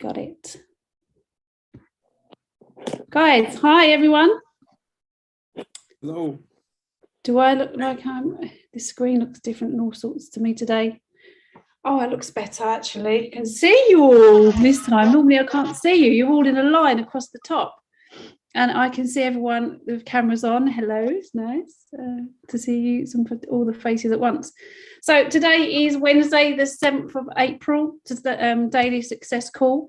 Got it. Guys, hi everyone. Hello. Do I look like the screen looks different and all sorts to me today? Oh, it looks better actually. I can see you all this time. Normally I can't see you. You're all in a line across the top. And I can see everyone with cameras on. Hello, it's nice to see you, all the faces at once. So today is Wednesday, the 7th of April, to the Daily Success Call.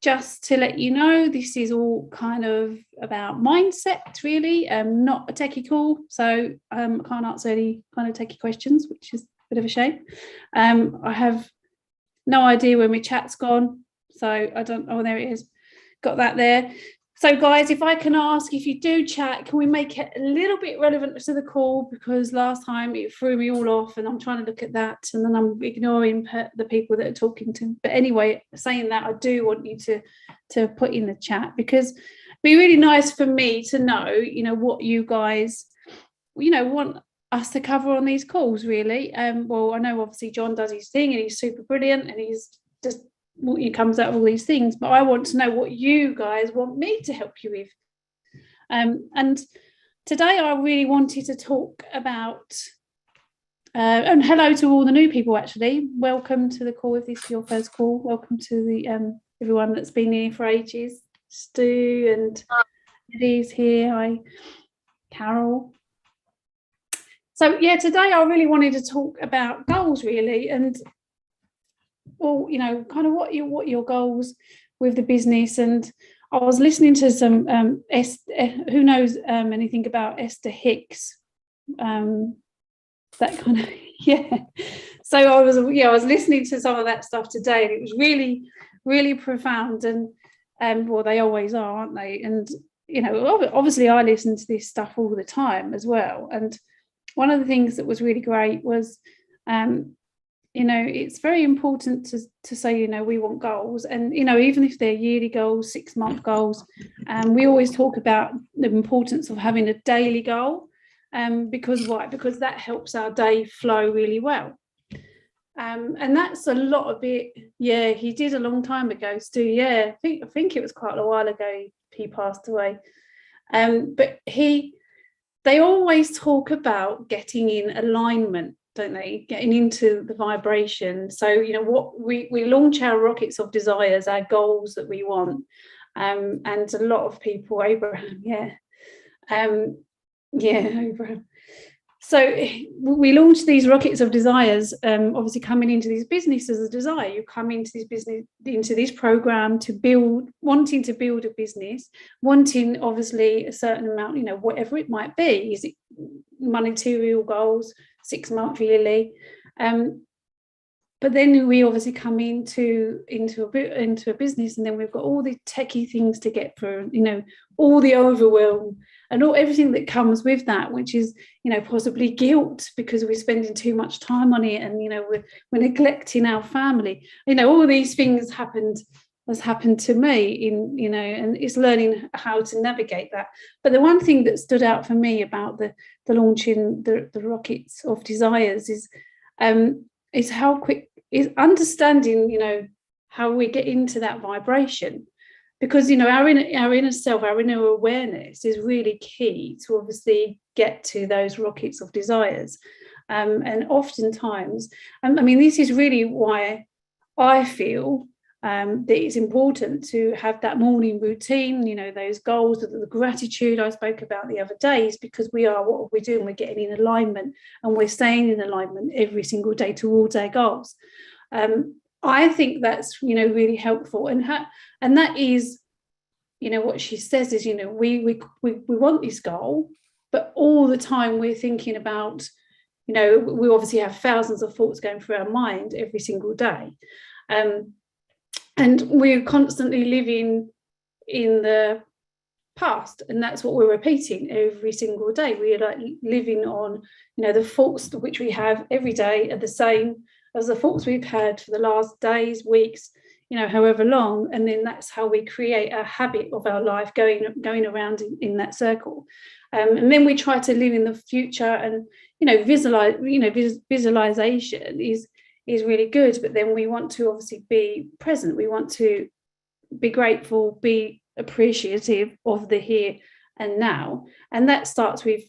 Just to let you know, this is all kind of about mindset, really, not a techie call. So I can't answer any kind of techie questions, which is a bit of a shame. I have no idea where my chat's gone. So I don't, oh, there it is. Got that there. So guys, if I can ask, if you do chat, can we make it a little bit relevant to the call? Because last time it threw me all off and I'm trying to look at that and then I'm ignoring the people that are talking to. But anyway, saying that, I do want you to put in the chat, because it'd be really nice for me to know, what you guys, want us to cover on these calls, really. Well, I know obviously John does his thing and he's super brilliant and he's just what comes out of all these things, but I want to know what you guys want me to help you with. And today I really wanted to talk about and hello to all the new people, actually. Welcome to the call. If this is your first call, welcome to the everyone that's been here for ages. Stu and Eddie's here. Hi, Carol. So yeah, today I really wanted to talk about goals, really, and well, kind of what your goals with the business. And I was listening to some who knows anything about Esther Hicks, that kind of so I was listening to some of that stuff today, and it was really, really profound. And well, they always are, aren't they? And obviously I listen to this stuff all the time as well. And one of the things that was really great was it's very important to say, we want goals. And, even if they're yearly goals, 6-month goals, we always talk about the importance of having a daily goal. Because why? Because that helps our day flow really well. And that's a lot of it. Yeah, he did a long time ago, Stu. Yeah, I think it was quite a while ago he passed away. But they always talk about getting in alignment, don't they? Getting into the vibration. So what we launch our rockets of desires, our goals that we want, and a lot of people, Abraham, Abraham. So we launch these rockets of desires, obviously coming into this business as a desire. You come into this business, into this program wanting to build a business, wanting obviously a certain amount, whatever it might be. Is it monetary goals, 6-month, yearly? But then we obviously come into a business, and then we've got all the techie things to get through, all the overwhelm and everything that comes with that, which is, possibly guilt because we're spending too much time on it, and we're neglecting our family. All these things has happened to me and it's learning how to navigate that. But the one thing that stood out for me about the launching the rockets of desires is how quick is understanding, how we get into that vibration, because our inner self, our inner awareness is really key to obviously get to those rockets of desires. And oftentimes, this is really why I feel that it's important to have that morning routine, those goals, the gratitude I spoke about the other days, because we are what we're doing, we're getting in alignment, and we're staying in alignment every single day towards our goals. I think that's really helpful, and that is what she says is we want this goal, but all the time we're thinking about we obviously have thousands of thoughts going through our mind every single day. And we're constantly living in the past, and that's what we're repeating every single day. We are like living on, the thoughts which we have every day are the same as the thoughts we've had for the last days, weeks, however long. And then that's how we create a habit of our life going around in that circle. And then we try to live in the future, and visualization is really good, but then we want to obviously be present. We want to be grateful, be appreciative of the here and now. And that starts with,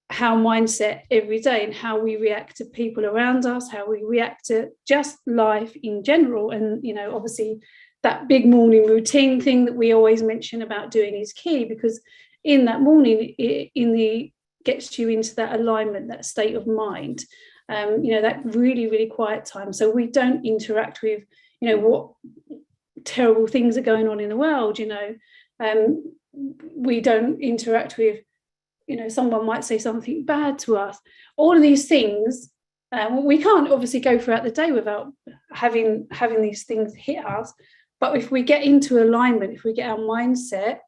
how mindset every day and how we react to people around us, how we react to just life in general. And, obviously that big morning routine thing that we always mention about doing is key, because in that morning, gets you into that alignment, that state of mind, that really, really quiet time. So we don't interact with, what terrible things are going on in the world, we don't interact with, someone might say something bad to us. All of these things, we can't obviously go throughout the day without having these things hit us. But if we get into alignment, if we get our mindset,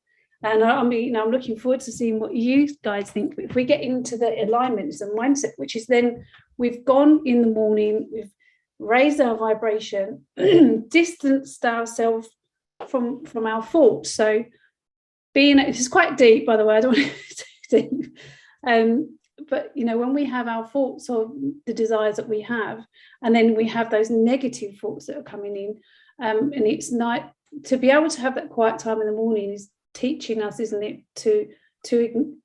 and I'm looking forward to seeing what you guys think. But if we get into the alignment, it's a mindset, which is then we've gone in the morning, we've raised our vibration, distanced ourselves from our thoughts. So this is quite deep, by the way, I don't want to deep. But when we have our thoughts of the desires that we have, and then we have those negative thoughts that are coming in, and it's not to be able to have that quiet time in the morning is teaching us, isn't it, to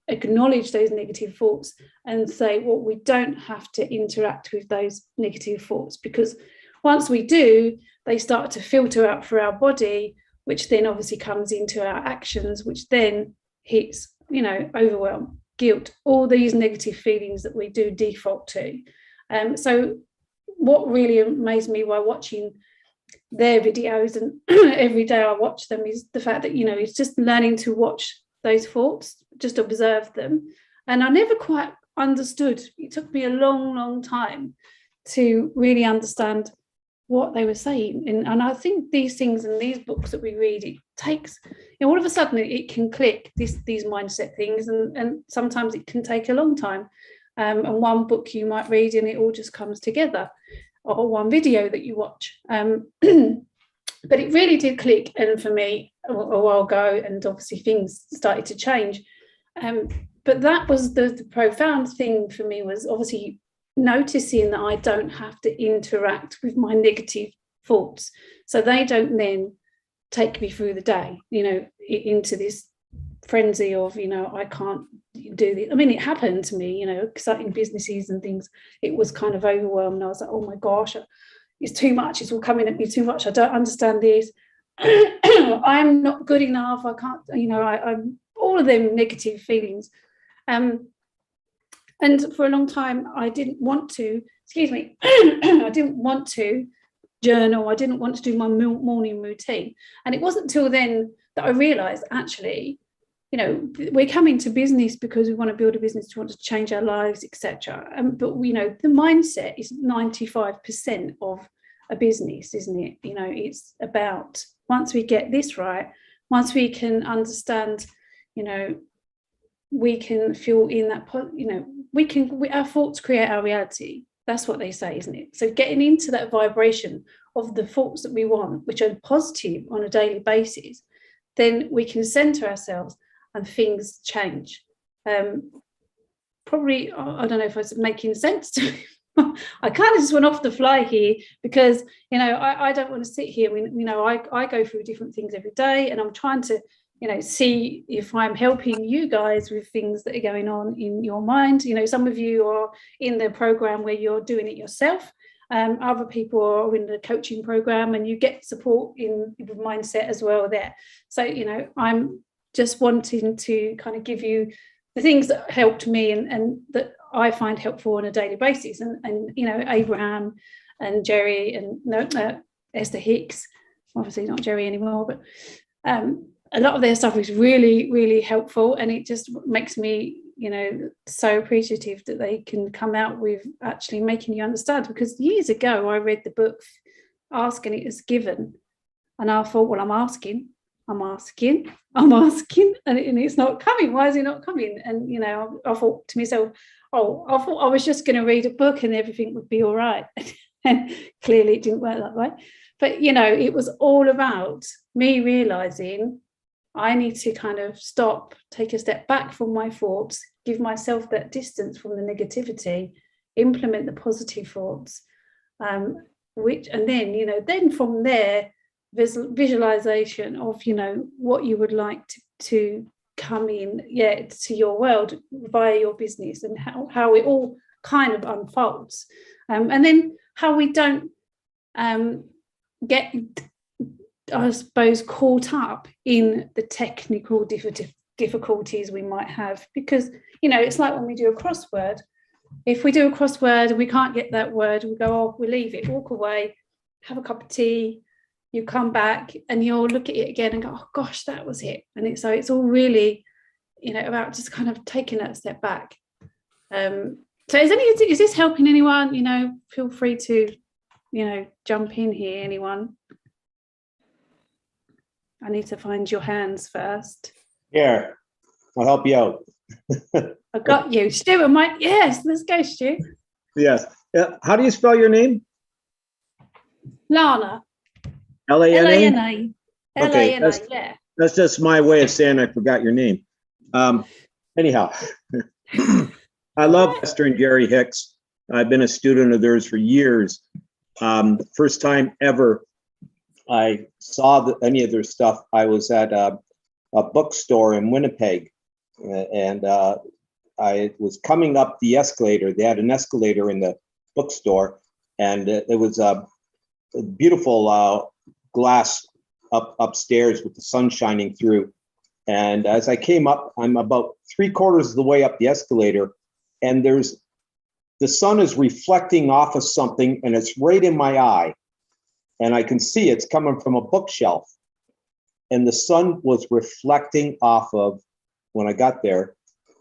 acknowledge those negative thoughts and say, well, we don't have to interact with those negative thoughts, because once we do, they start to filter out through our body, which then obviously comes into our actions, which then hits, overwhelm, guilt, all these negative feelings that we do default to. So what really amazed me while watching their videos, and every day I watch them, is the fact that, it's just learning to watch those thoughts, just observe them. And I never quite understood. It took me a long, long time to really understand what they were saying. And I think these things and these books that we read, it takes, all of a sudden it can click, these mindset things, and sometimes it can take a long time. And one book you might read and it all just comes together, or one video that you watch. But it really did click, and for me a while ago, and obviously things started to change. But that was the profound thing for me, was obviously noticing that I don't have to interact with my negative thoughts, so they don't then take me through the day, into this frenzy of, I can't do this. I mean, it happened to me, starting businesses and things. It was kind of overwhelmed. I was like, oh my gosh, it's too much. It's all coming at me too much. I don't understand this. I'm not good enough. I can't, I'm all of them negative feelings. And for a long time, I didn't want to, I didn't want to journal. I didn't want to do my morning routine. And it wasn't until then that I realized, actually, we're coming to business because we want to build a business, we want to change our lives, etc. But the mindset is 95% of a business, isn't it? It's about, once we get this right, once we can understand, we can feel in that, our thoughts create our reality. That's what they say, isn't it? So getting into that vibration of the thoughts that we want, which are positive on a daily basis, then we can center ourselves and things change. Probably, I don't know if it's making sense to me. I kind of just went off the fly here because, I don't want to sit here. I go through different things every day, and I'm trying to, see if I'm helping you guys with things that are going on in your mind. Some of you are in the program where you're doing it yourself. Other people are in the coaching program, and you get support in with mindset as well there. So, I'm just wanting to kind of give you the things that helped me and that I find helpful on a daily basis. And Abraham and Jerry and Esther Hicks, obviously not Jerry anymore, but a lot of their stuff is really, really helpful. And it just makes me, so appreciative that they can come out with actually making you understand. Because years ago, I read the book Ask and It Is Given. And I thought, well, I'm asking, and it's not coming. Why is it not coming? And, I thought to myself, I thought I was just going to read a book and everything would be all right. And clearly it didn't work that way. But, it was all about me realizing I need to kind of stop, take a step back from my thoughts, give myself that distance from the negativity, implement the positive thoughts, and then, then from there, visualization of, what you would like to come in, to your world via your business, and how it all kind of unfolds. And then how we don't get, I suppose, caught up in the technical difficulties we might have, because it's like when we do a crossword. If we do a crossword and we can't get that word, we go, we leave it, walk away, have a cup of tea, you come back and you'll look at it again and go, oh gosh, that was it. And it's all really about just kind of taking that step back. So is this helping anyone? Feel free to jump in here, anyone. I need to find your hands first. Here, I'll help you out. I got you. Stu, yes, let's go, Stu. Yes. How do you spell your name? Lana. Lana? Lana, Okay, yeah. That's just my way of saying I forgot your name. Anyhow, I love Esther and Jerry Hicks. I've been a student of theirs for years. First time ever I saw any of their stuff, I was at a bookstore in Winnipeg, and I was coming up the escalator. They had an escalator in the bookstore, and it was a beautiful glass upstairs with the sun shining through. And as I came up, I'm about 3/4 of the way up the escalator, and the sun is reflecting off of something, and it's right in my eye. And I can see it's coming from a bookshelf. And the sun was reflecting off of, when I got there,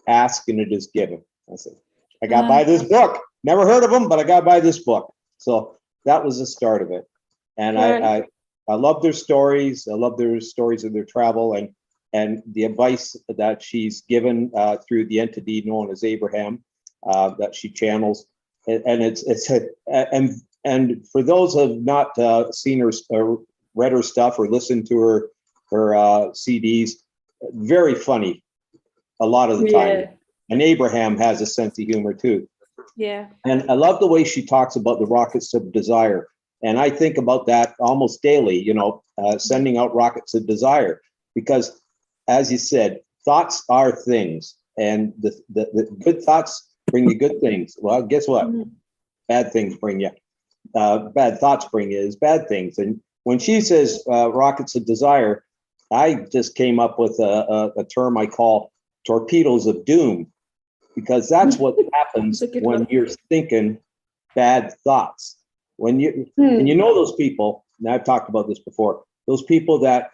Ask and It Is Given. I said, I got to buy this book. Never heard of them, but I got to buy this book. So that was the start of it. And I love their stories. I love their stories of their travel and the advice that she's given through the entity known as Abraham that she channels. And for those who have not seen her or read her stuff or listened to her CDs, very funny a lot of the time. And Abraham has a sense of humor too. Yeah. And I love the way she talks about the rockets of desire. And I think about that almost daily, sending out rockets of desire, because as you said, thoughts are things, and the good thoughts bring you good things. Well, guess what? Mm-hmm. Bad things bring you. Bad thoughts bring you is bad things. And when she says rockets of desire, I just came up with a term I call torpedoes of doom, because that's what happens when you're thinking bad thoughts. When and those people, and I've talked about this before, those people that,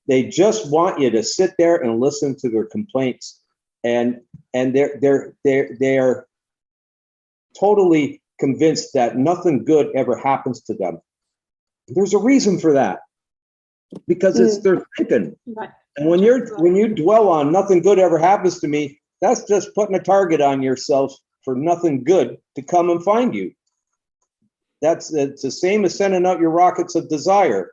they just want you to sit there and listen to their complaints, and they're totally convinced that nothing good ever happens to them. There's a reason for that, because it's their thinking. Right. And when you dwell on nothing good ever happens to me, that's just putting a target on yourself for nothing good to come and find you. It's the same as sending out your rockets of desire.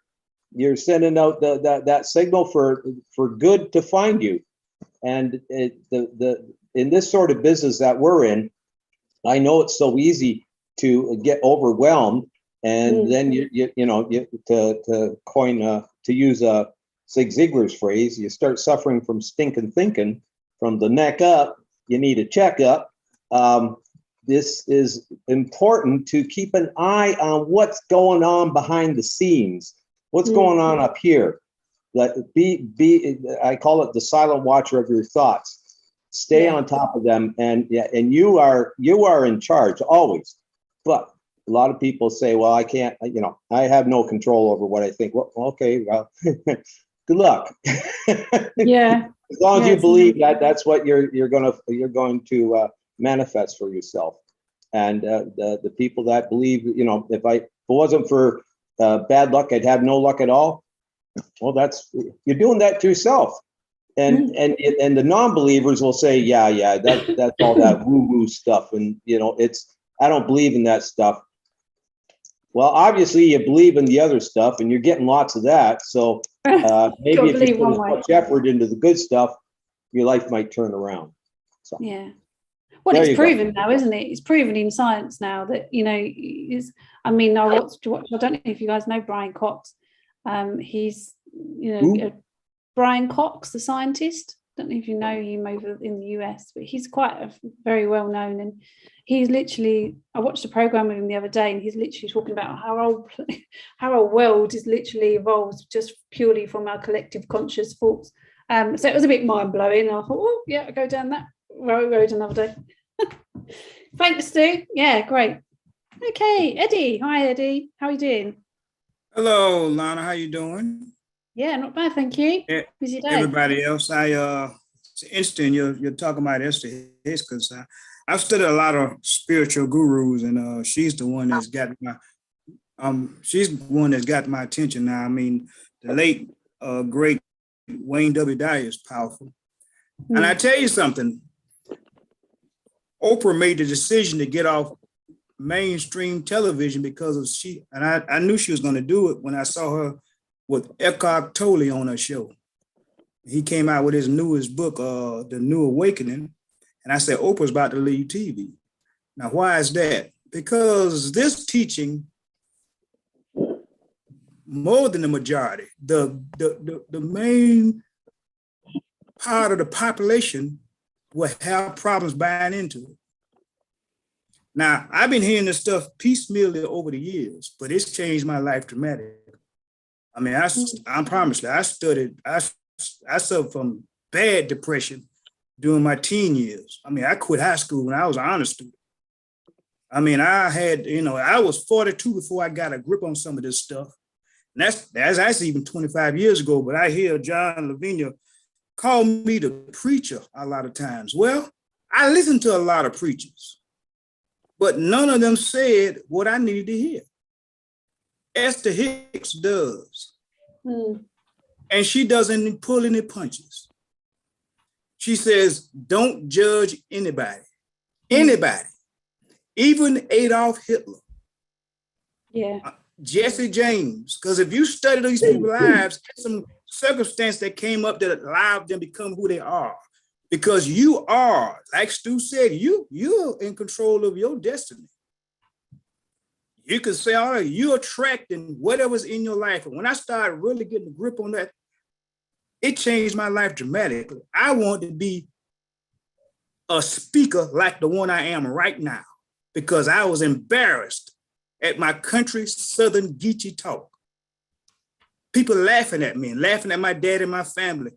You're sending out that signal for good to find you. And in this sort of business that we're in, I know it's so easy to get overwhelmed, and then to use Zig Ziglar's phrase, you start suffering from stinking thinking from the neck up. You need a checkup. This is important to keep an eye on what's going on behind the scenes. What's going on up here? I call it the silent watcher of your thoughts. Stay on top of them, and you are in charge always. But a lot of people say, well, I can't, I have no control over what I think. Well, okay, well, good luck. Yeah. As long as you believe that's what you're going to manifest for yourself. And the people that believe, if it wasn't for bad luck, I'd have no luck at all. Well, you're doing that to yourself. And the non-believers will say, that's all that woo-woo stuff, and I don't believe in that stuff. Well, obviously you believe in the other stuff, and you're getting lots of that. So maybe if you put as much effort into the good stuff, your life might turn around. So. Yeah. Well, There it's you go. proven now, isn't it? It's proven in science now that, I mean, I don't know if you guys know Brian Cox. He's, Brian Cox, the scientist. Don't know if you know him over in the US, but he's quite very well known. And he's literally, I watched a program with him the other day, and he's literally talking about how our world is literally evolved just purely from our collective conscious thoughts. So it was a bit mind blowing. I thought, oh yeah, I'll go down that road another day. Thanks, Stu. Yeah, great. Okay, Eddie. Hi, Eddie. How are you doing? Hello, Lana. How you doing? Yeah, not bad, thank you. Busy day. Everybody else, it's interesting you're talking about Esther Hicks, because I've studied a lot of spiritual gurus, and she's the one that's got my attention now. I mean, the late great Wayne W. Dyer is powerful, and I tell you something. Oprah made the decision to get off mainstream television because of I knew she was going to do it when I saw her with Eckhart Tolle on her show. He came out with his newest book, The New Awakening, and I said, Oprah's about to leave TV. Now, why is that? Because this teaching, more than the majority, the main part of the population will have problems buying into it. Now, I've been hearing this stuff piecemeal over the years, but it's changed my life dramatically. I mean, I promise you, I suffered from bad depression during my teen years. I mean, I quit high school when I was an honor student. I mean, I was 42 before I got a grip on some of this stuff. And that's even 25 years ago, but I hear John Lavinia call me the preacher a lot of times. Well, I listened to a lot of preachers, but none of them said what I needed to hear. Esther Hicks does. And she doesn't pull any punches. She says, don't judge anybody. Anybody. Even Adolf Hitler. Yeah. Jesse James. Because if you study these people's lives, there's some circumstance that came up that allowed them to become who they are. Because you are, like Stu said, you're in control of your destiny. You could say, all right, you're attracting whatever's in your life. And when I started really getting a grip on that, it changed my life dramatically. I want to be a speaker like the one I am right now, because I was embarrassed at my country Southern Geechee talk. People laughing at me and laughing at my dad and my family.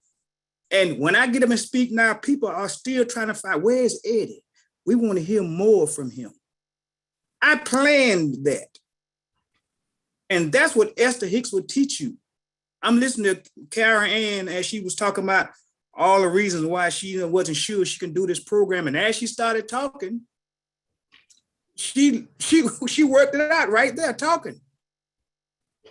And when I get up and speak now, people are still trying to find, where's Eddie? We want to hear more from him. I planned that. And that's what Esther Hicks would teach you. I'm listening to Karen Ann as she was talking about all the reasons why she wasn't sure she can do this program. And as she started talking, she worked it out right there talking.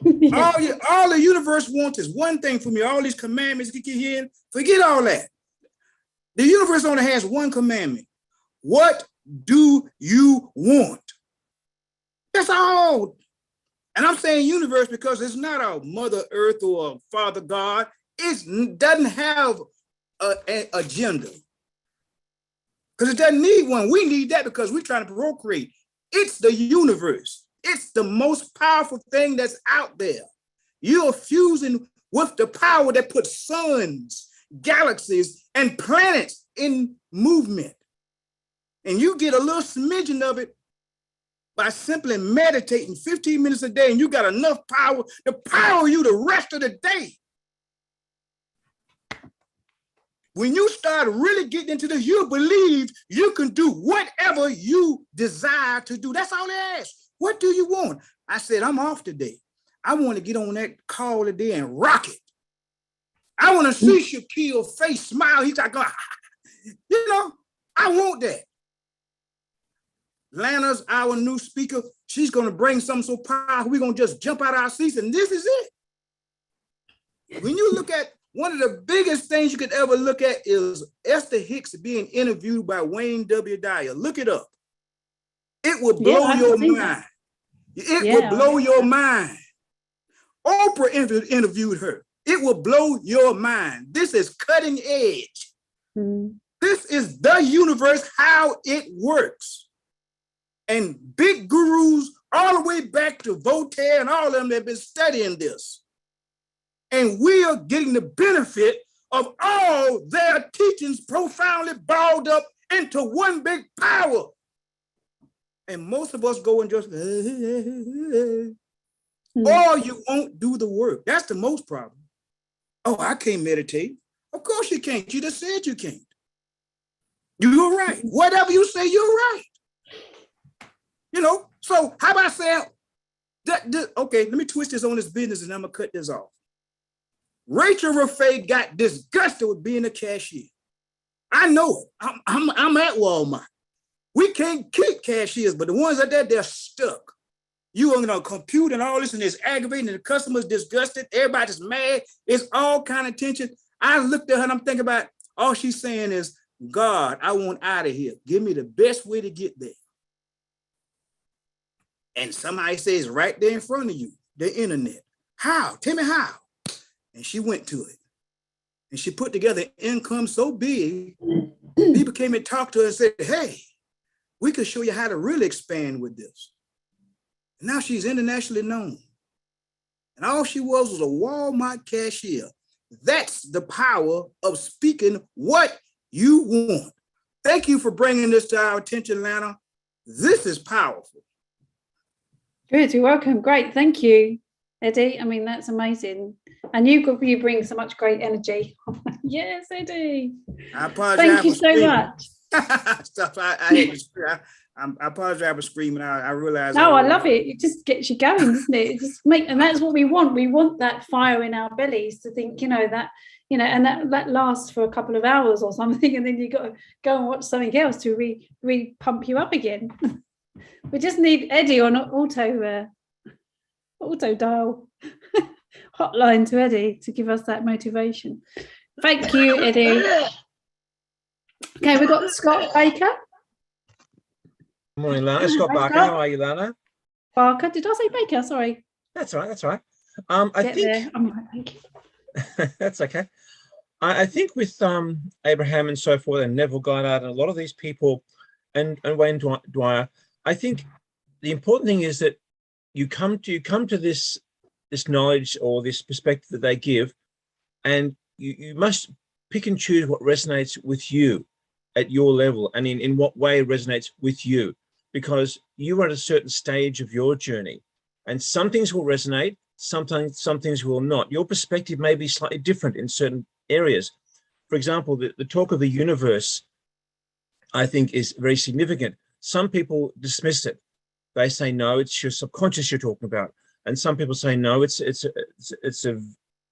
Yeah. All the universe wants is one thing from you. All these commandments you keep hearing, forget all that. The universe only has one commandment. What do you want? That's all. And I'm saying universe because it's not a Mother Earth or a Father God. It doesn't have an agenda. Because it doesn't need one. We need that because we're trying to procreate. It's the universe. It's the most powerful thing that's out there. You're fusing with the power that puts suns, galaxies, and planets in movement. And you get a little smidgen of it by simply meditating 15 minutes a day, and you got enough power to power you the rest of the day. When you start really getting into this, you believe you can do whatever you desire to do. That's all they ask. What do you want? I said, I'm off today. I want to get on that call today and rock it. I want to see Shaquille's face smile. He's like, I want that. Lana's our new speaker. She's going to bring something so powerful, we're going to just jump out of our seats, and this is it. When you look at one of the biggest things you could ever look at is Esther Hicks being interviewed by Wayne W. Dyer. Look it up. It will blow your mind. It will blow your mind. Oprah interviewed her. It will blow your mind. This is cutting edge. This This is the universe, how it works. And big gurus all the way back to Voltaire and all of them have been studying this. And we are getting the benefit of all their teachings profoundly balled up into one big power. And most of us go and just, or you won't do the work. That's the most problem. Oh, I can't meditate. Of course you can't. You just said you can't. You're right. Whatever you say, you're right. You know, so how about saying that, okay, let me twist this on this business and I'm gonna cut this off. Rachel Raffay got disgusted with being a cashier. I know it. I'm at Walmart. We can't keep cashiers, but the ones out there, they're stuck. You on a computer and all this, and it's aggravating, and the customer's disgusted, everybody's mad, it's all kind of tension. I looked at her and I'm thinking about, all she's saying is, God, I want out of here. Give me the best way to get there. And somebody says right there in front of you, the internet. How? Tell me how. And she went to it. And she put together income so big, people came and talked to her and said, hey, we could show you how to really expand with this. And now she's internationally known. And all she was a Walmart cashier. That's the power of speaking what you want. Thank you for bringing this to our attention, Lana. This is powerful. Good, you're welcome. Great, thank you, Eddie. I mean, that's amazing. And you bring so much great energy. Yes, Eddie. I apologize. Thank you so much. I apologize for screaming. I realize. No, I love it. It just gets you going, doesn't it? It just and that's what we want. We want that fire in our bellies to think, and that lasts for a couple of hours or something, and then you got to go and watch something else to pump you up again. We just need Eddie on auto dial hotline to Eddie to give us that motivation. Thank you, Eddie. Okay, we've got Scott Baker. Good morning, Lana. Scott Barker. How are you, Lana? Barker. Did I say Baker? Sorry. That's all right. That's all right. I think there. I'm right, thank you. That's okay. I think with Abraham and so forth, and Neville Goddard, and a lot of these people, and Wayne Dyer, I think the important thing is that you come to this knowledge or this perspective that they give, and you must pick and choose what resonates with you at your level, and in what way it resonates with you, because you are at a certain stage of your journey, and some things will resonate, some things will not. Your perspective may be slightly different in certain areas. For example, the talk of the universe, I think, is very significant. Some people dismiss it. They say, no, it's your subconscious you're talking about. And some people say, no, it's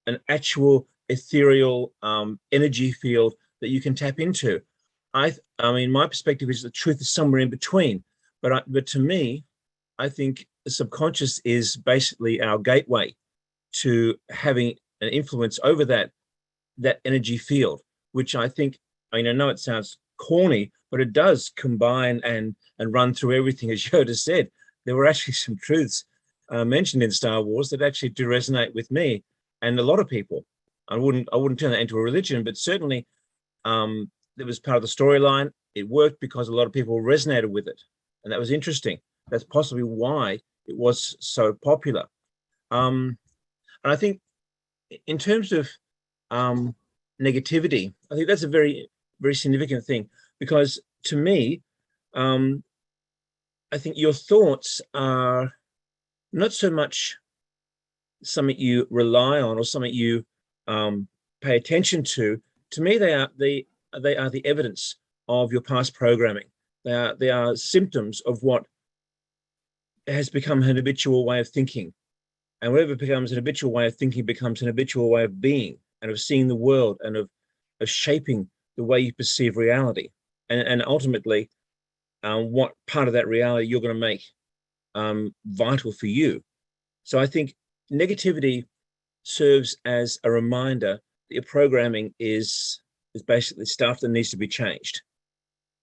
an actual ethereal energy field that you can tap into. I mean, my perspective is the truth is somewhere in between. But to me, I think the subconscious is basically our gateway to having an influence over that energy field, which I think, I know it sounds corny, but it does combine and run through everything. As Yoda said, there were actually some truths mentioned in Star Wars that actually do resonate with me and a lot of people. I wouldn't turn that into a religion, but certainly it was part of the storyline. It worked because a lot of people resonated with it, and that was interesting. That's possibly why it was so popular. And I think in terms of negativity, I think that's a very, very significant thing, because to me, I think your thoughts are not so much something you rely on or something you pay attention to. To me, they are the evidence of your past programming. They are symptoms of what has become an habitual way of thinking. And whatever becomes an habitual way of thinking becomes an habitual way of being and of seeing the world and of shaping the way you perceive reality. And ultimately, what part of that reality you're going to make vital for you. So I think negativity serves as a reminder that your programming is basically stuff that needs to be changed.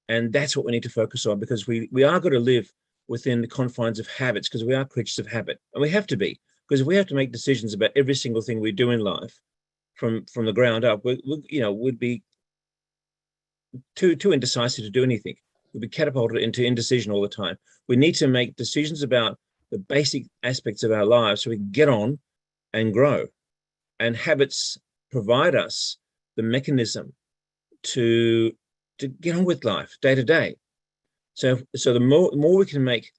And that's what we need to focus on, because we are going to live within the confines of habits, because we are creatures of habit, and we have to be, because if we have to make decisions about every single thing we do in life from the ground up, we'd be too indecisive to do anything. We'll be catapulted into indecision all the time. We need to make decisions about the basic aspects of our lives so we can get on and grow. And habits provide us the mechanism to get on with life day to day. So the more we can make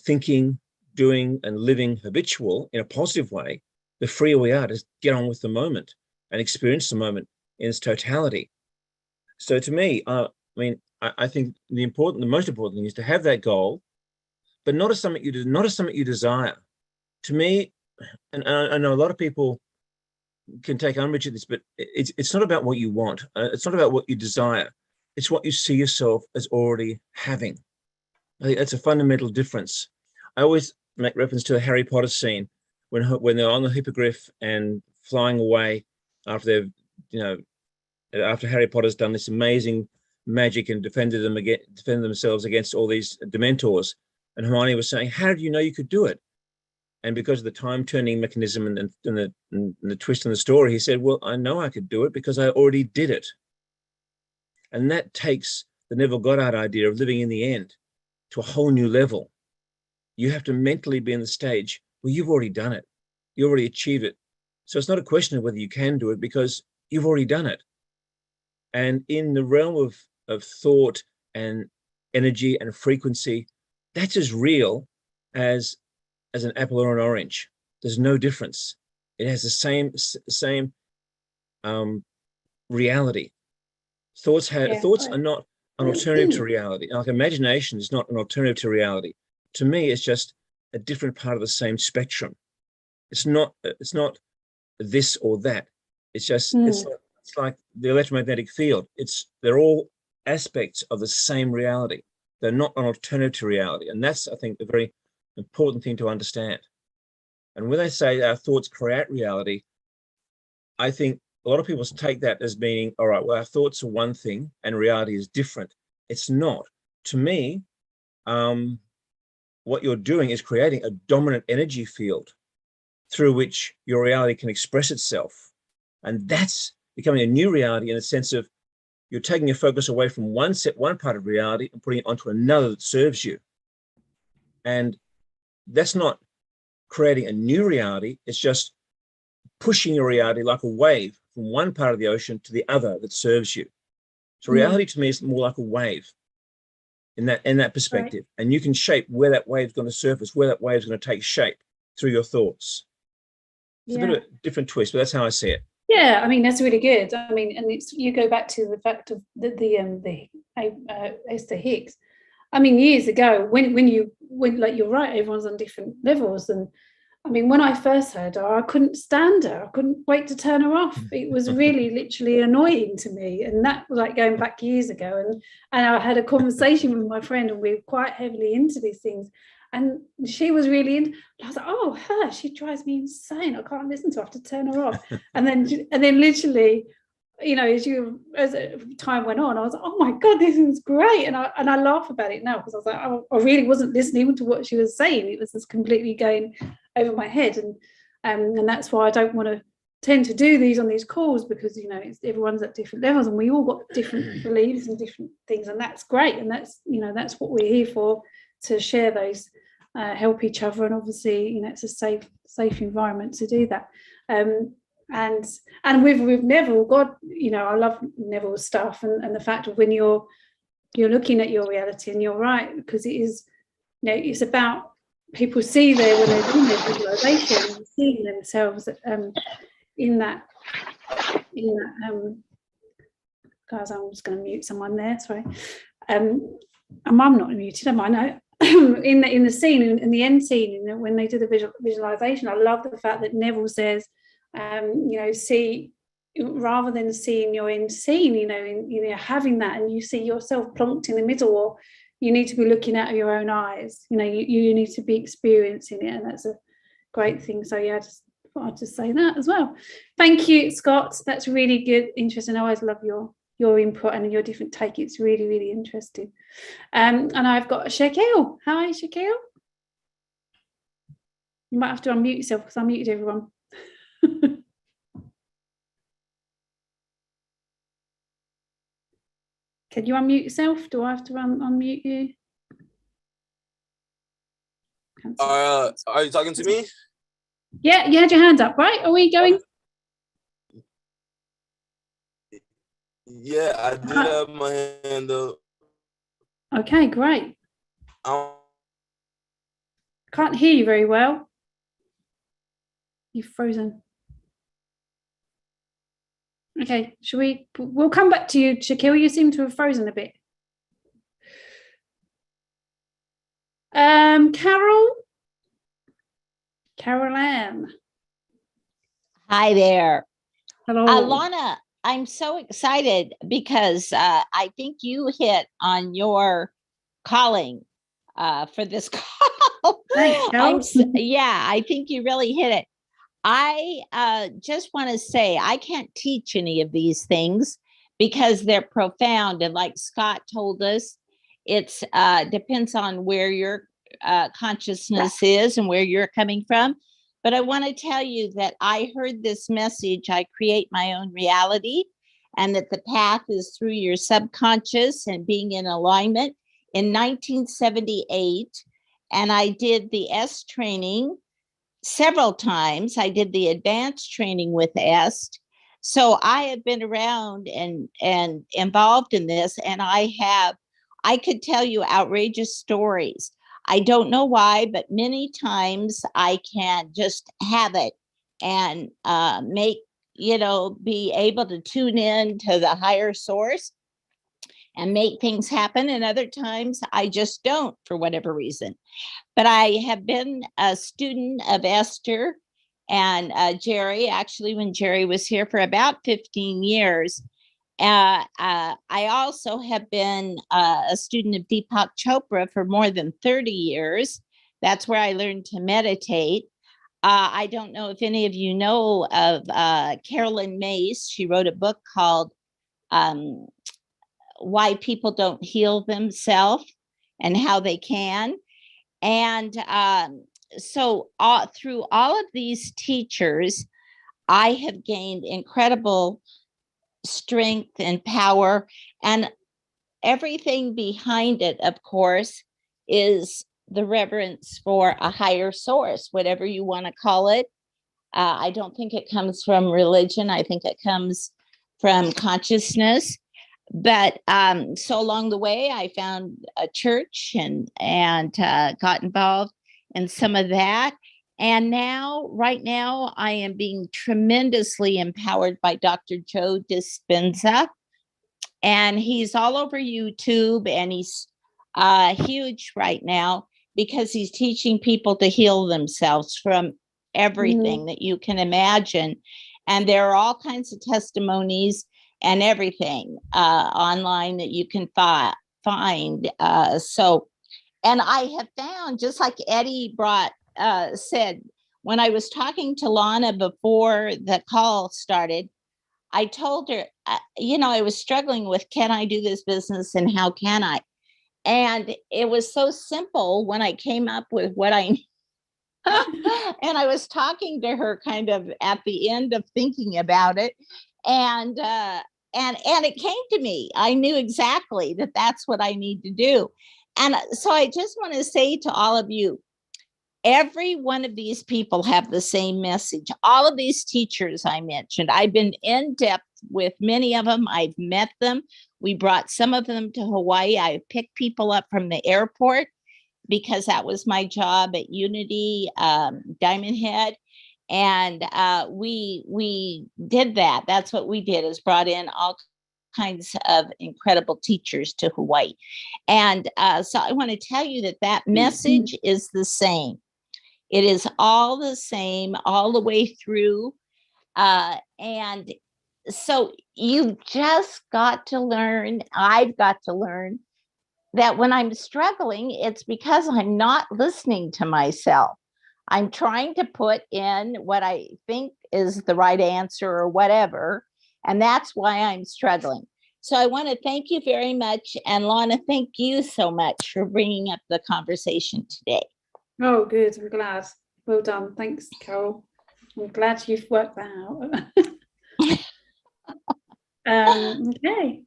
thinking, doing, and living habitual in a positive way, the freer we are to get on with the moment and experience the moment in its totality. So to me, I think the most important thing is to have that goal, but not as something you desire. To me, and I know a lot of people can take umbrage at this, but it's not about what you want. It's not about what you desire. It's what you see yourself as already having. I think that's a fundamental difference. I always make reference to a Harry Potter scene when they're on the hippogriff and flying away after after Harry Potter's done this amazing magic and defended themselves against all these Dementors. And Hermione was saying, "How did you know you could do it?" And because of the time turning mechanism and the twist in the story, he said, "Well, I know I could do it because I already did it." And that takes the Neville Goddard idea of living in the end to a whole new level. You have to mentally be in the stage where you've already done it. You already achieved it. So it's not a question of whether you can do it because you've already done it. And in the realm of thought and energy and frequency, that's as real as an apple or an orange. There's no difference. It has the same reality. Thoughts are not an alternative to reality. Like imagination is not an alternative to reality. To me, it's just a different part of the same spectrum. It's not this or that. It's just it's like the electromagnetic field. They're all aspects of the same reality. They're not an alternative to reality, and that's, I think, a very important thing to understand. And when they say our thoughts create reality, I think a lot of people take that as meaning, all right, well, our thoughts are one thing and reality is different. It's not. To me, what you're doing is creating a dominant energy field through which your reality can express itself. And that's becoming a new reality in the sense of you're taking your focus away from one part of reality and putting it onto another that serves you. And that's not creating a new reality. It's just pushing your reality like a wave from one part of the ocean to the other that serves you. So reality to me is more like a wave in that perspective. Right. And you can shape where that wave's going to surface, where that wave's going to take shape through your thoughts. It's a bit of a different twist, but that's how I see it. Yeah, I mean, that's really good. I mean, and you go back to the fact of the Esther Hicks. I mean, years ago, when like you're right, everyone's on different levels. And I mean, when I first heard her, I couldn't stand her. I couldn't wait to turn her off. It was really literally annoying to me. And that was like going back years ago. And I had a conversation with my friend, and we were quite heavily into these things. And she was really in. I was like, "Oh, her! She drives me insane. I can't listen to her. I have to turn her off." and then literally, you know, as time went on, I was like, "Oh my God, this is great!" And I laugh about it now because I was like, I really wasn't listening to what she was saying. It was just completely going over my head, and that's why I don't want to tend to do these on these calls, because you know everyone's at different levels and we all got different beliefs and different things, and that's great, and that's what we're here for, to share those, help each other, and obviously it's a safe environment to do that. And with Neville, God, I love Neville's stuff, and the fact of when you're looking at your reality, and you're right, because it is, it's about people see there when they're doing their visualization, seeing themselves in that guys, I'm just going to mute someone there, sorry. I'm not muted, am I? No. in the scene, in the end scene, when they do the visualization, I love the fact that Neville says, see, rather than seeing your end scene, having that, and you see yourself plonked in the middle, or you need to be looking out of your own eyes, you need to be experiencing it, and that's a great thing. So yeah, I'll just say that as well. Thank you, Scott. That's really good, interesting. I always love your input and your different take. It's really, really interesting. And I've got Shaquille. Hi, Shaquille. You might have to unmute yourself because I muted everyone. Can you unmute yourself? Do I have to unmute you? Are you talking to me? Yeah, you had your hand up, right? Are we going? Yeah, I did have my hand up. Okay, great. Um, Can't hear you very well. You've frozen. Okay, we'll come back to you, Shaquille. You seem to have frozen a bit. Carol Ann. Hi there. Hello. Lana, I'm so excited because I think you hit on your calling for this call. Thanks, Carol. Yeah, I think you really hit it. I just want to say I can't teach any of these things because they're profound. And like Scott told us, it's depends on where your consciousness is and where you're coming from. But I want to tell you that I heard this message, I create my own reality, and that the path is through your subconscious and being in alignment in 1978. And I did the S training several times. I did the advanced training with EST. So I have been around and involved in this, and I could tell you outrageous stories. I don't know why, but many times I can just have it and be able to tune in to the higher source and make things happen. And other times I just don't for whatever reason. But I have been a student of Esther and Jerry, actually, when Jerry was here for about 15 years. I also have been a student of Deepak Chopra for more than 30 years. That's where I learned to meditate. I don't know if any of you know of Carolyn Mace. She wrote a book called Why People Don't Heal Themselves and How They Can. And so through all of these teachers, I have gained incredible strength and power, and everything behind it, of course, is the reverence for a higher source, whatever you want to call it. I don't think it comes from religion. I think it comes from consciousness. But so along the way, I found a church and got involved in some of that. And right now, I am being tremendously empowered by Dr. Joe Dispenza. And he's all over YouTube, and he's huge right now because he's teaching people to heal themselves from everything that you can imagine. And there are all kinds of testimonies and everything online that you can find. And I have found, just like Eddie said, when I was talking to Lana before the call started, I told her, I was struggling with, can I do this business and how can I? And it was so simple when I came up with what I and I was talking to her kind of at the end of thinking about it. And it came to me. I knew exactly that that's what I need to do. And so I just want to say to all of you, every one of these people have the same message. All of these teachers I mentioned, I've been in depth with many of them. I've met them. We brought some of them to Hawaii. I picked people up from the airport because that was my job at Unity, Diamond Head. And we did that. That's what we did, is brought in all kinds of incredible teachers to Hawaii. And so I want to tell you that message is the same. It is all the same all the way through. And so you've just got to learn, I've got to learn that when I'm struggling, it's because I'm not listening to myself. I'm trying to put in what I think is the right answer or whatever. And that's why I'm struggling. So I want to thank you very much. And Lana, thank you so much for bringing up the conversation today. Oh, good. I'm glad. Well done. Thanks, Carol. I'm glad you've worked that out. Okay.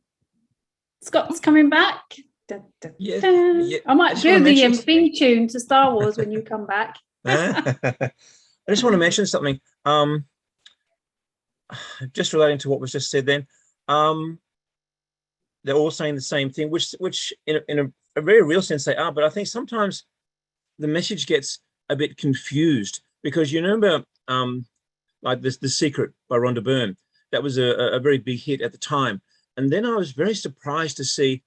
Scott's coming back. Da, da, Yeah, da. yeah. I might just wanna do the mention theme tune to Star Wars when you come back. I just want to mention something. Just relating to what was just said then. They're all saying the same thing, which in a very real sense they are, but I think sometimes the message gets a bit confused because you remember like The Secret by Rhonda Byrne. That was a very big hit at the time. And then I was very surprised to see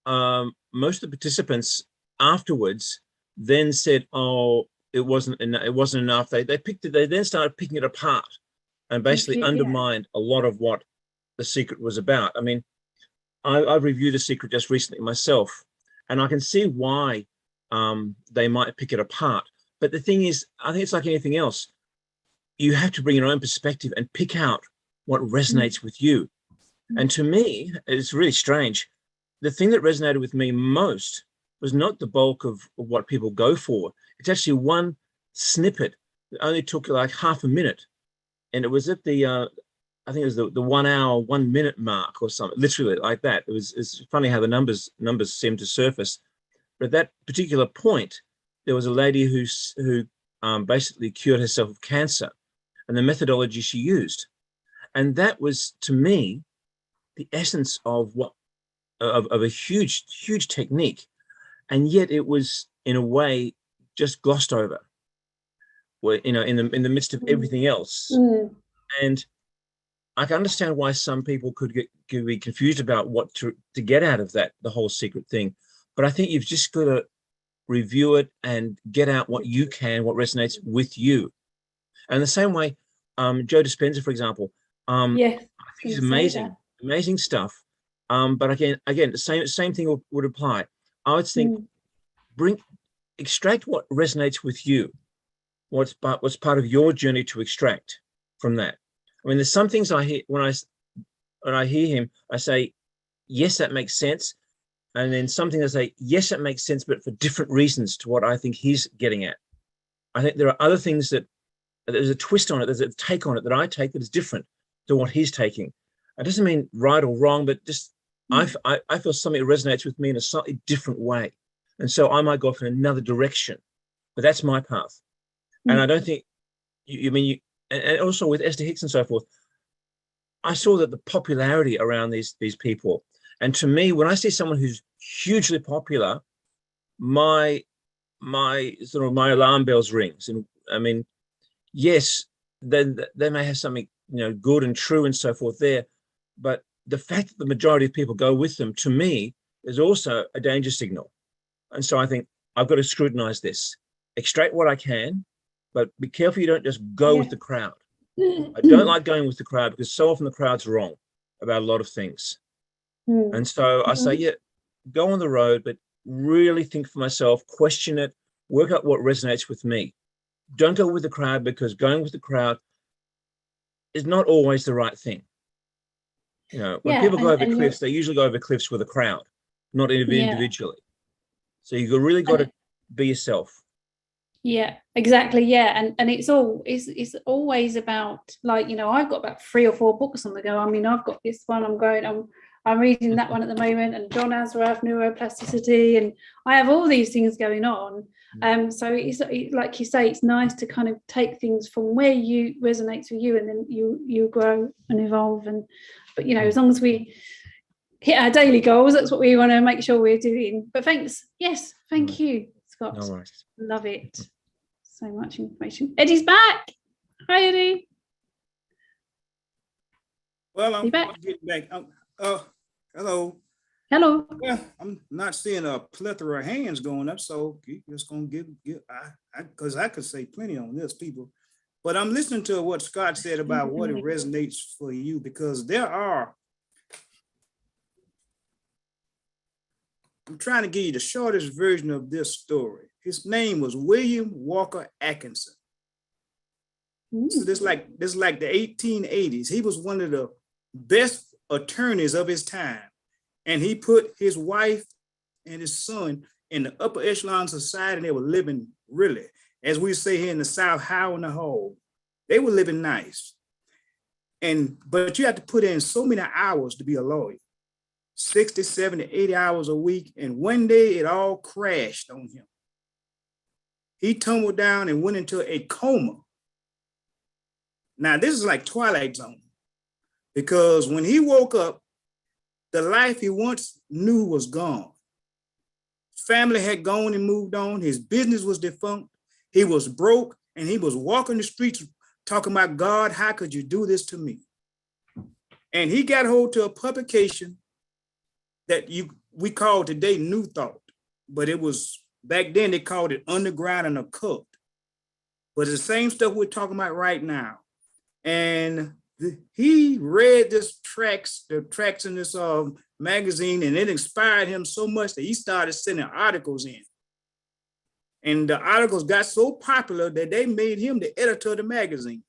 most of the participants afterwards then said, oh, it wasn't enough. They picked it, they then started picking it apart and basically undermined a lot of what The Secret was about. I mean, I've reviewed The Secret just recently myself, and I can see why they might pick it apart. But the thing is, I think it's like anything else. You have to bring your own perspective and pick out what resonates with you. And to me, it's really strange. The thing that resonated with me most was not the bulk of what people go for. It's actually one snippet that only took like half a minute. And it was at the, I think it was the 1 hour, 1 minute mark or something, literally like that. It's funny how the numbers seem to surface. But at that particular point, there was a lady who basically cured herself of cancer and the methodology she used. And that was, to me, the essence of a huge technique. And yet it was, in a way, just glossed over, where, in the midst of everything else. And I can understand why some people could be confused about what to get out of that, the whole secret thing. But I think you've just got to review it and get out what you can, what resonates with you. And the same way, Joe Dispenza, for example, Yes, I think he's amazing stuff. But again, the same thing would apply. I would think extract what resonates with you, what's part of your journey to extract from that. I mean, there's some things I hear when I hear him, I say, yes, that makes sense. And then something I say, yes, that makes sense, but for different reasons to what I think he's getting at. I think there are other things that there's a twist on it, there's a take on it that I take that is different to what he's taking. It doesn't mean right or wrong, but just I feel something resonates with me in a slightly different way. And so I might go off in another direction, but that's my path. And I don't think, and also with Esther Hicks and so forth, I saw that the popularity around these people, and to me, when I see someone who's hugely popular, my alarm bells rings. And I mean, yes, then they may have something good and true and so forth there, but the fact that the majority of people go with them, to me, is also a danger signal. And so I think I've got to scrutinize this, extract what I can, but be careful you don't just go with the crowd. I don't like going with the crowd because so often the crowd's wrong about a lot of things. And so I say, go on the road, but really think for myself, question it, work out what resonates with me. Don't go with the crowd, because going with the crowd is not always the right thing. When people go over cliffs, they usually go over cliffs with a crowd, not individually. So you've really got to be yourself. Yeah, exactly. Yeah. And it's always about, like, I've got about 3 or 4 books on the go. I mean, I've got this one, I'm reading that one at the moment, and John Asraf, neuroplasticity, and I have all these things going on. So it's like you say, it's nice to kind of take things from where you resonates with you, and then you grow and evolve. But as long as we hit our daily goals, that's what we want to make sure we're doing. But thanks. Yes, thank you, Scott. No worries. Love it. So much information. Eddie's back. Hi, Eddie. Well, I'm back? getting back. Hello. Hello. Well, I'm not seeing a plethora of hands going up, so you're just gonna give because I could say plenty on this, people. But I'm listening to what Scott said about what it resonates for you, because I'm trying to give you the shortest version of this story. His name was William Walker Atkinson. So this like the 1880s. He was one of the best attorneys of his time. And he put his wife and his son in the upper echelon society, and they were living really, as we say here in the South, how in the hole. They were living nice. But you have to put in so many hours to be a lawyer. 60, 70, 80 hours a week. And one day it all crashed on him. He tumbled down and went into a coma. Now, this is like Twilight Zone, because when he woke up, the life he once knew was gone. Family had gone and moved on. His business was defunct. He was broke, and he was walking the streets talking about, God, how could you do this to me? And he got hold to a publication that we call today New Thought, but it was, back then they called it Underground and Occult. But it's the same stuff we're talking about right now. And he read the tracks in this magazine, and it inspired him so much that he started sending articles in. And the articles got so popular that they made him the editor of the magazine.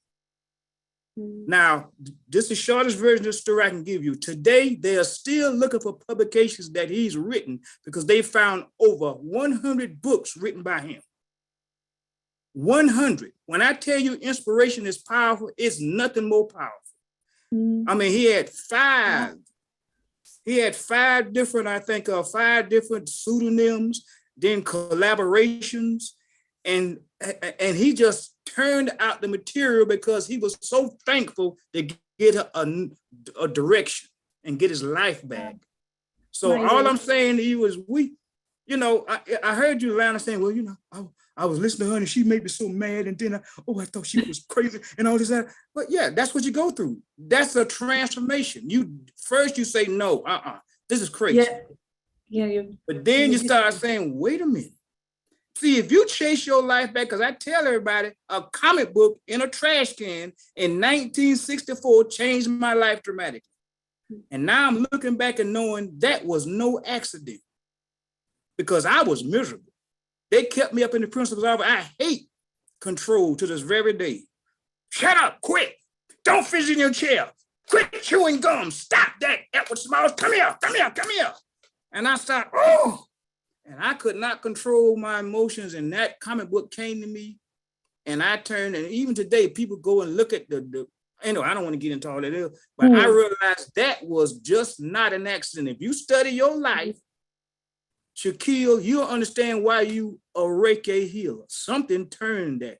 Now, this is the shortest version of the story I can give you. Today, they are still looking for publications that he's written, because they found over 100 books written by him. 100. When I tell you inspiration is powerful, it's nothing more powerful. I mean, he had five different, I think, 5 different pseudonyms, then collaborations, and he just turned out the material because he was so thankful to get a direction and get his life back. So all I'm saying to you is, I heard you, Lana, saying, well, I was listening to her and she made me so mad, and then I thought she was crazy and all this, that. But yeah, that's what you go through. That's a transformation. First you say, no, this is crazy. Yeah. But then you start saying, wait a minute. See, if you chase your life back, because I tell everybody, a comic book in a trash can in 1964 changed my life dramatically. And now I'm looking back and knowing that was no accident, because I was miserable. They kept me up in the principal's office. I hate control to this very day. Shut up, quit. Don't fidget in your chair. Quit chewing gum. Stop that, Edward Smalls. Come here. And I started, and I could not control my emotions, and that comic book came to me, and I turned, and even today, people go and look at I don't want to get into all that, but I realized that was just not an accident. If you study your life, Shaquille, you'll understand why you a Reiki healer. Something turned that.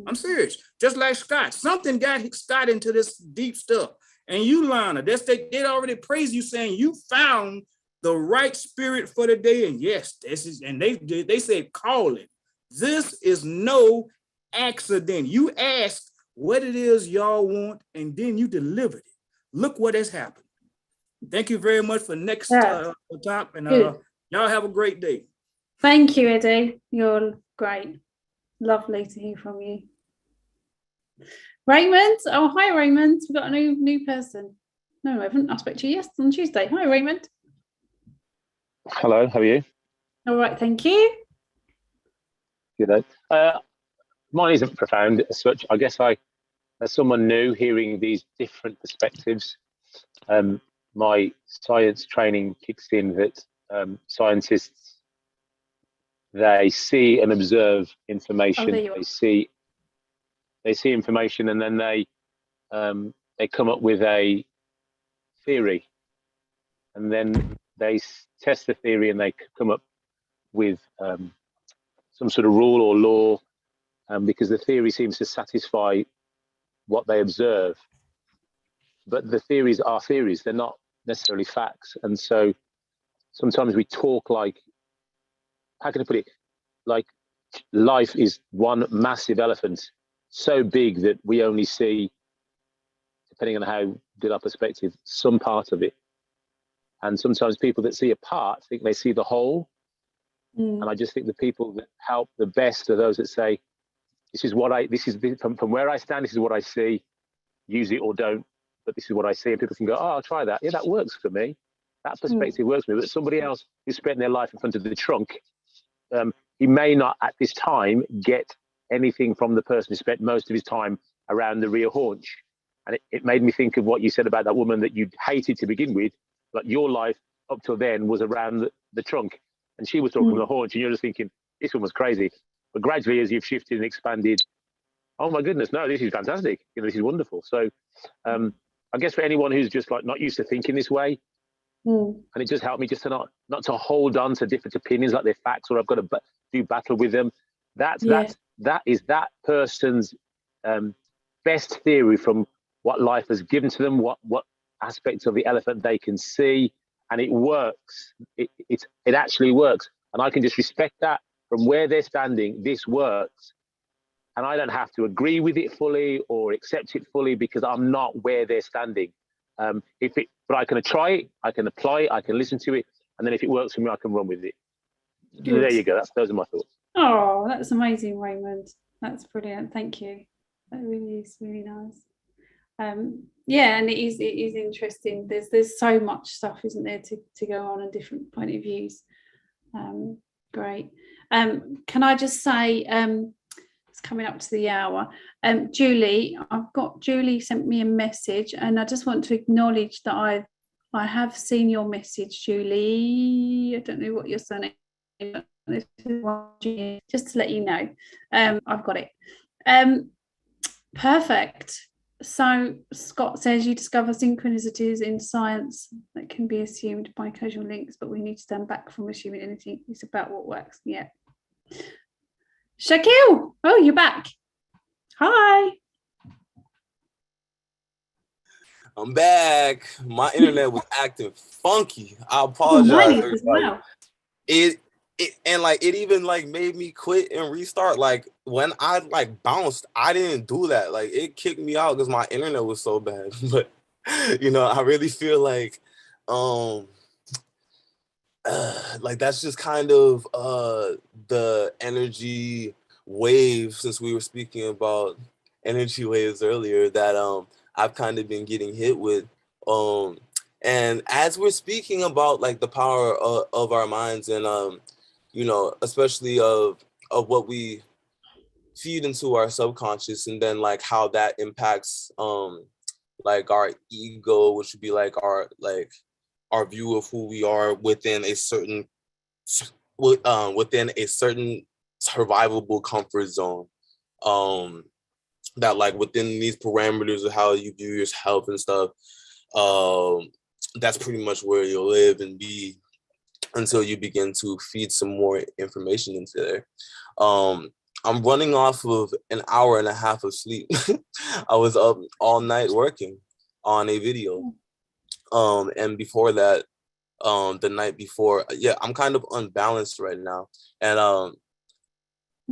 I'm serious. Just like Scott, something got Scott into this deep stuff. And you, Lana, they already praised you, saying you found the right spirit for the day. And yes, this is, and they said, call it. This is no accident. You asked what it is y'all want, and then you delivered it. Look what has happened. Thank you very much for next talk, and y'all have a great day. Thank you, Eddie. You're great. Lovely to hear from you. Raymond. Oh, hi, Raymond. We've got a new person. No, I haven't. I spoke to you on Tuesday. Hi, Raymond. Hello, how are you? All right, thank you. Good. Mine isn't profound as such. I guess as someone new, hearing these different perspectives, my science training kicks in that scientists, they see and observe information. They see information, and then they come up with a theory, and then they test the theory, and they come up with some sort of rule or law, because the theory seems to satisfy what they observe. But the theories are theories; they're not necessarily facts. And so sometimes we talk like, how can I put it? Like life is one massive elephant, so big that we only see, depending on how good our perspective, some part of it. And sometimes people that see a part think they see the whole. And I just think the people that help the best are those that say, from where I stand, this is what I see, use it or don't, but this is what I see. And people can go, oh, I'll try that. Yeah, that works for me. That perspective works for me. But somebody else who spent their life in front of the trunk, he may not at this time get anything from the person who spent most of his time around the rear haunch. And it made me think of what you said about that woman that you hated to begin with, but your life up till then was around the trunk. And she was talking from the haunch, and you're just thinking, this one was crazy. But gradually, as you've shifted and expanded, oh my goodness, no, this is fantastic. This is wonderful. So I guess for anyone who's just like not used to thinking this way, And it just helped me just to not to hold on to different opinions like they're facts, or I've got to do battle with them. That is that person's best theory from what life has given to them, what aspects of the elephant they can see, and it works. It actually works, and I can just respect that from where they're standing. This works, and I don't have to agree with it fully or accept it fully because I'm not where they're standing. But I can try it, I can apply it, I can listen to it, and then if it works for me, I can run with it. Good. There you go. Those are my thoughts. Oh, that's amazing, Raymond. That's brilliant. Thank you. That really is really nice. Yeah, and it is interesting. There's so much stuff, isn't there, to go on and different point of views. Great. Can I just say, it's coming up to the hour. Julie, Julie sent me a message, and I just want to acknowledge that I have seen your message, Julie. I don't know what your surname is, just to let you know. I've got it. Perfect. So Scott says you discover synchronicities in science that can be assumed by causal links, but we need to stand back from assuming anything. It's about what works. Yeah. Shaquille, oh, you're back. Hi. I'm back. My internet was acting funky. I apologize. As well. It even like made me quit and restart. Like when I like bounced, I didn't do that. Like it kicked me out because my internet was so bad. But I really feel like like that's just kind of the energy wave, since we were speaking about energy waves earlier, that I've kind of been getting hit with. And as we're speaking about like the power of our minds, and especially of what we feed into our subconscious, and then like how that impacts like our ego, which would be like our view of who we are within a certain survivable comfort zone, that like within these parameters of how you view your health and stuff, that's pretty much where you'll live and be until you begin to feed some more information into there. I'm running off of an hour and a half of sleep. I was up all night working on a video. And before that, the night before, I'm kind of unbalanced right now. And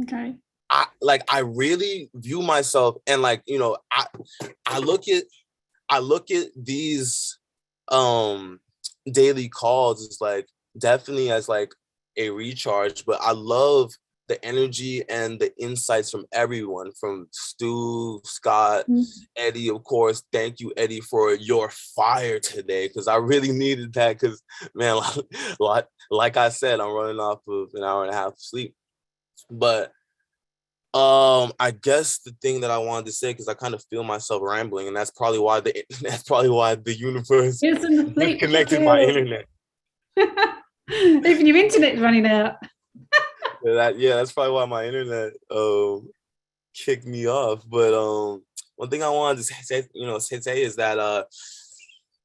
okay. I really view myself, and like, I look at these daily calls as like definitely as like a recharge, but I love the energy and the insights from everyone, from Stu, Scott, Eddie, of course. Thank you, Eddie, for your fire today, because I really needed that, because man, like I said, I'm running off of an hour and a half of sleep. But I guess the thing that I wanted to say, because I kind of feel myself rambling, and that's probably why the universe disconnected my internet. Even your internet's running out. That's probably why my internet kicked me off. But one thing I wanted to say is that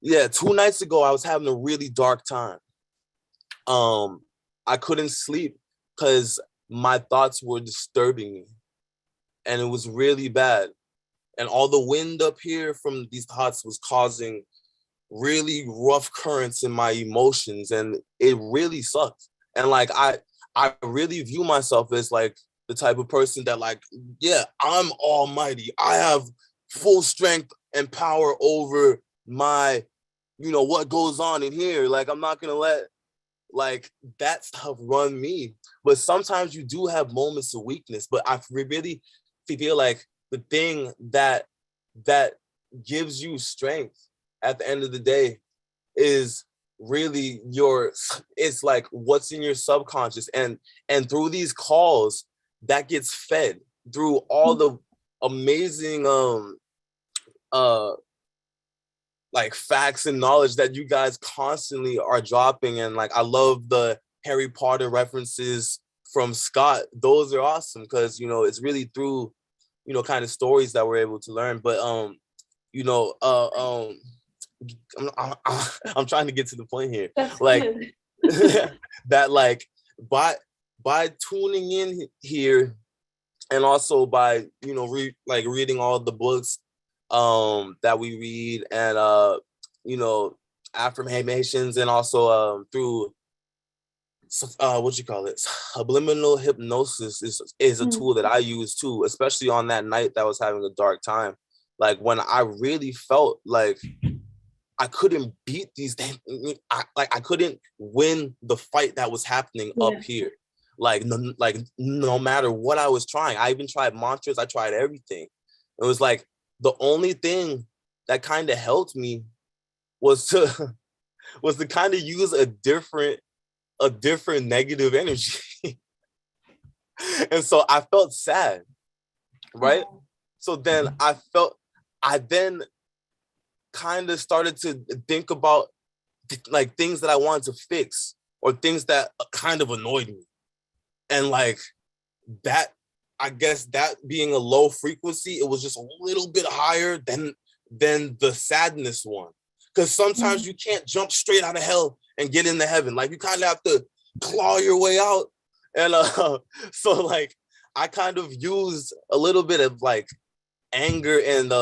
2 nights ago I was having a really dark time. I couldn't sleep because my thoughts were disturbing me, and it was really bad. And all the wind up here from these thoughts was causing really rough currents in my emotions, and it really sucked. And like I really view myself as like the type of person that like, I'm almighty. I have full strength and power over my, what goes on in here. Like, I'm not gonna let like that stuff run me. But sometimes you do have moments of weakness. But I really feel like the thing that gives you strength at the end of the day is really it's like what's in your subconscious, and through these calls that gets fed through all the amazing like facts and knowledge that you guys constantly are dropping. And like I love the Harry Potter references from Scott. Those are awesome, because it's really through kind of stories that we're able to learn. But I'm trying to get to the point here. That's Like good. that, like by tuning in here, and also by, you know, reading all the books that we read, and you know, affirmations, and also through what you call it, subliminal hypnosis is a tool that I use too, especially on that night that I was having a dark time, like when I really felt like I couldn't beat these things. I couldn't win the fight that was happening up here. Like no matter what I was trying, I even tried mantras. I tried everything. It was like the only thing that kind of helped me was to kind of use a different negative energy. And so I felt sad, right? So then I then kind of started to think about like things that I wanted to fix, or things that kind of annoyed me. And like that, I guess that being a low frequency, it was just a little bit higher than the sadness one. Because sometimes you can't jump straight out of hell and get into heaven. Like you kind of have to claw your way out. And so like I kind of used a little bit of like anger and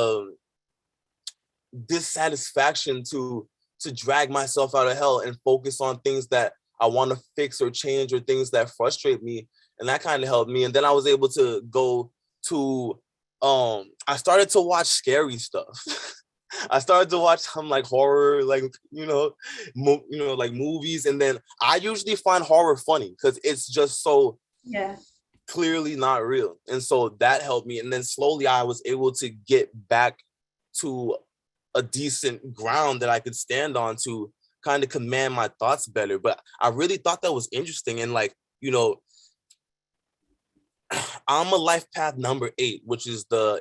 dissatisfaction to drag myself out of hell and focus on things that I want to fix or change, or things that frustrate me. And that kind of helped me. And then I was able to go to I started to watch scary stuff. I started to watch some like horror, like, like movies. And then I usually find horror funny because it's just so clearly not real. And so that helped me. And then slowly I was able to get back to a decent ground that I could stand on to kind of command my thoughts better. But I really thought that was interesting. And like, you know, I'm a life path number 8, which is the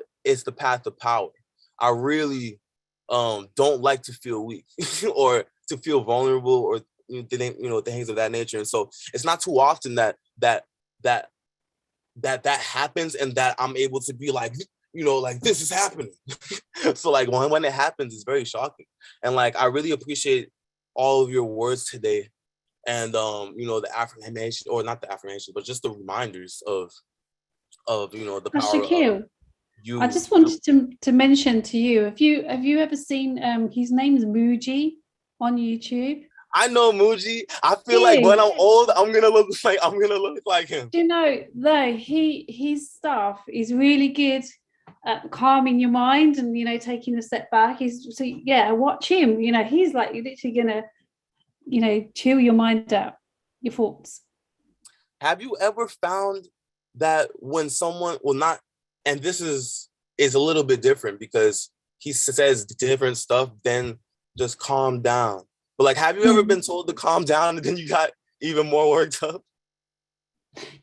path of power. I really don't like to feel weak or to feel vulnerable, or things of that nature. And so it's not too often that happens, and that I'm able to be like, like this is happening. So like when it happens, it's very shocking. And like I really appreciate all of your words today, and the affirmation, or not the affirmation, but just the reminders of the power Shaquille, of you. I just wanted to mention to you, have you ever seen his name's Muji on YouTube? I know Muji. I feel like when I'm old, I'm gonna look like him. Do you know though, his stuff is really good at calming your mind and taking a step back. Watch him. He's like literally gonna chill your mind out, your thoughts. Have you ever found that when someone and this is a little bit different because he says different stuff than just calm down. But like, have you ever been told to calm down and then you got even more worked up?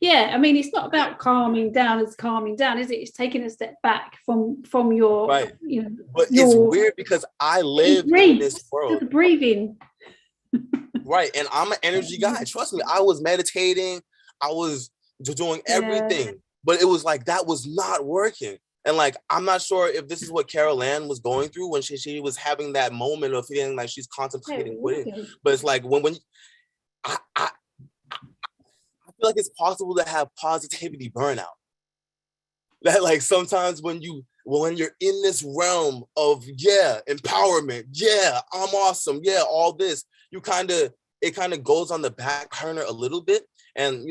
Yeah, I mean, it's not about calming down as calming down, is it? It's taking a step back from your, right. But it's weird because I live in this world. The breathing. Right, and I'm an energy guy. Trust me, I was meditating. I was doing everything, but it was like that was not working. And like, I'm not sure if this is what Carol Ann was going through when she was having that moment of feeling like she's contemplating quitting. But it's like when I feel like it's possible to have positivity burnout. That like sometimes when you're in this realm of empowerment, I'm awesome, all this, it kind of goes on the back burner a little bit. And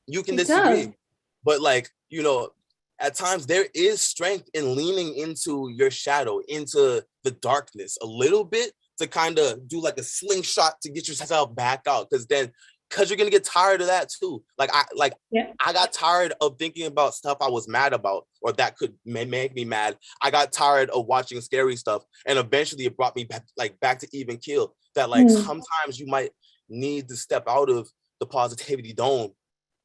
you can disagree, but like, at times there is strength in leaning into your shadow, into the darkness a little bit, to kind of do like a slingshot to get yourself back out. Because you're gonna get tired of that too. I got tired of thinking about stuff I was mad about, or that could make me mad. I got tired of watching scary stuff, and eventually it brought me back to even keel. That sometimes you might need to step out of the positivity dome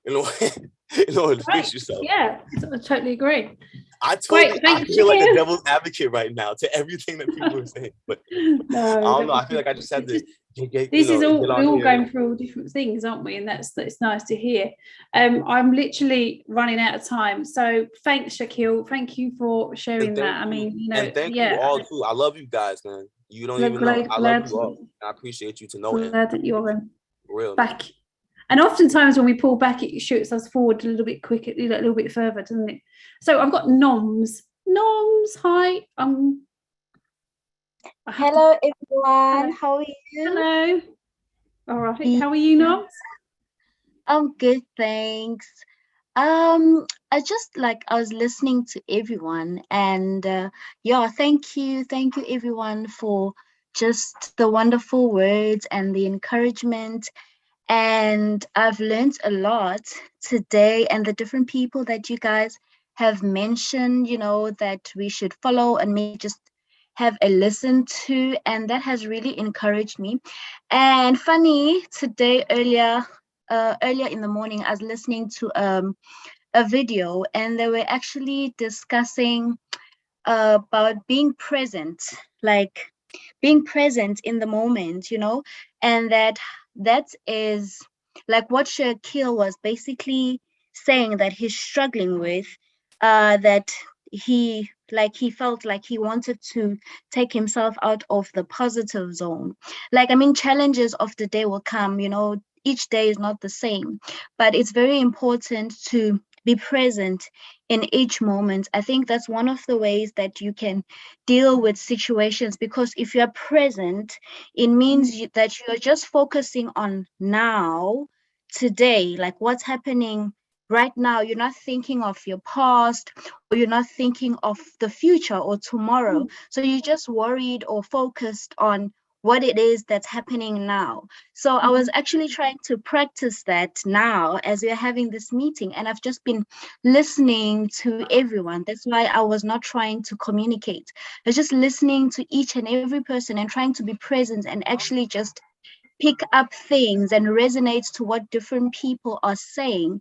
in order to fix yourself. Yeah, I totally agree. I feel like a devil's advocate right now to everything that people are saying, but no, I don't know. I feel like I just had to. We're all going through all different things, aren't we? And that's nice to hear. I'm literally running out of time, so thanks, Shaquille. Thank you for sharing that. I mean, and thank you all too. I love you guys, man. You don't even know. I love you all. I appreciate you to know it. Glad that you're Real back. And oftentimes when we pull back, it shoots us forward a little bit quicker, a little bit further, doesn't it? So I've got Noms. Noms, hi. Hello everyone. How are you? Hello. All right. How are you, Noms? I'm good, thanks. I was listening to everyone, and thank you everyone for just the wonderful words and the encouragement. And I've learned a lot today, and the different people that you guys have mentioned, that we should follow and maybe just have a listen to, and that has really encouraged me. And funny, today earlier in the morning, I was listening to a video, and they were actually discussing about being present, like being present in the moment, and that is like what Shakil was basically saying that he's struggling with, that he felt like he wanted to take himself out of the positive zone. Like, I mean, challenges of the day will come, each day is not the same, but it's very important to be present in each moment. I think that's one of the ways that you can deal with situations, because if you're present, it means that you're just focusing on now, today, like what's happening right now. You're not thinking of your past, or you're not thinking of the future or tomorrow. So you're just worried or focused on what it is that's happening now. So I was actually trying to practice that now as we're having this meeting, and I've just been listening to everyone. That's why I was not trying to communicate. I was just listening to each and every person and trying to be present and actually just pick up things and resonate to what different people are saying.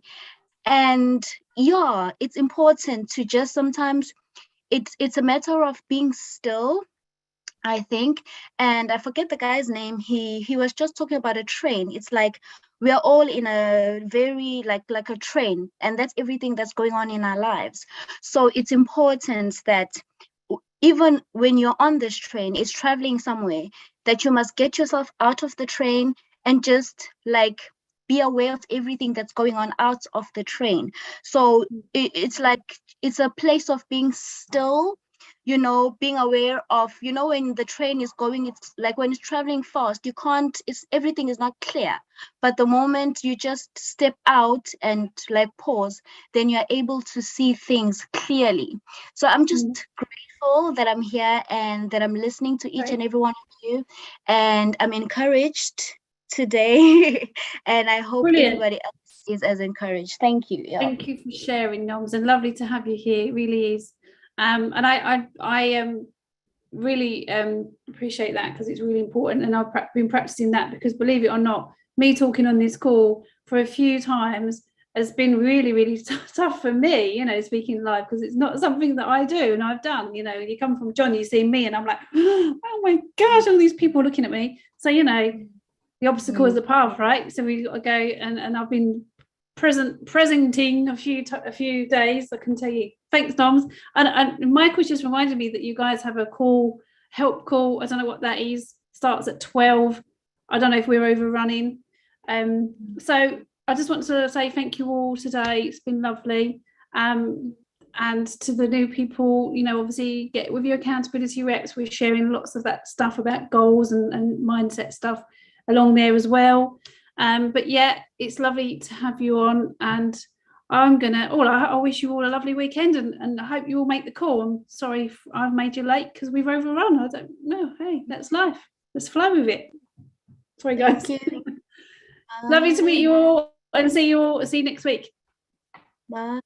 And it's important to just sometimes, it's a matter of being still, I think. And I forget the guy's name. He was just talking about a train. It's like we are all in a very like a train, and that's everything that's going on in our lives. So it's important that even when you're on this train, it's traveling somewhere, that you must get yourself out of the train and just like be aware of everything that's going on out of the train. So it's like, it's a place of being still, being aware of, when the train is going, it's like when it's traveling fast, everything is not clear. But the moment you just step out and like pause, then you're able to see things clearly. So I'm just grateful that I'm here and that I'm listening to each and every one of you. And I'm encouraged today. And I hope everybody else is as encouraged. Thank you. Yeah. Thank you for sharing, Noms, and lovely to have you here. It really is. And I really appreciate that, because it's really important, and I've been practicing that, because believe it or not, me talking on this call for a few times has been really, really tough for me, speaking live, because it's not something that I do and I've done. You come from John, you see me, and I'm like, oh my gosh, all these people looking at me. So the obstacle is the path, right? So we've got to go, and I've been presenting a few days, I can tell you. Thanks, Noms. And Michael just reminded me that you guys have a help call. I don't know what that is. Starts at 12. I don't know if we're overrunning. So I just want to say thank you all today. It's been lovely. And to the new people, obviously get with your accountability reps. We're sharing lots of that stuff about goals and mindset stuff along there as well. But yeah, it's lovely to have you on, and I wish you all a lovely weekend, and I hope you all make the call. I'm sorry if I've made you late because we've overrun. I don't know. Hey, that's life. Let's flow with it. Sorry, guys. Lovely to meet you all, and see you next week. Bye.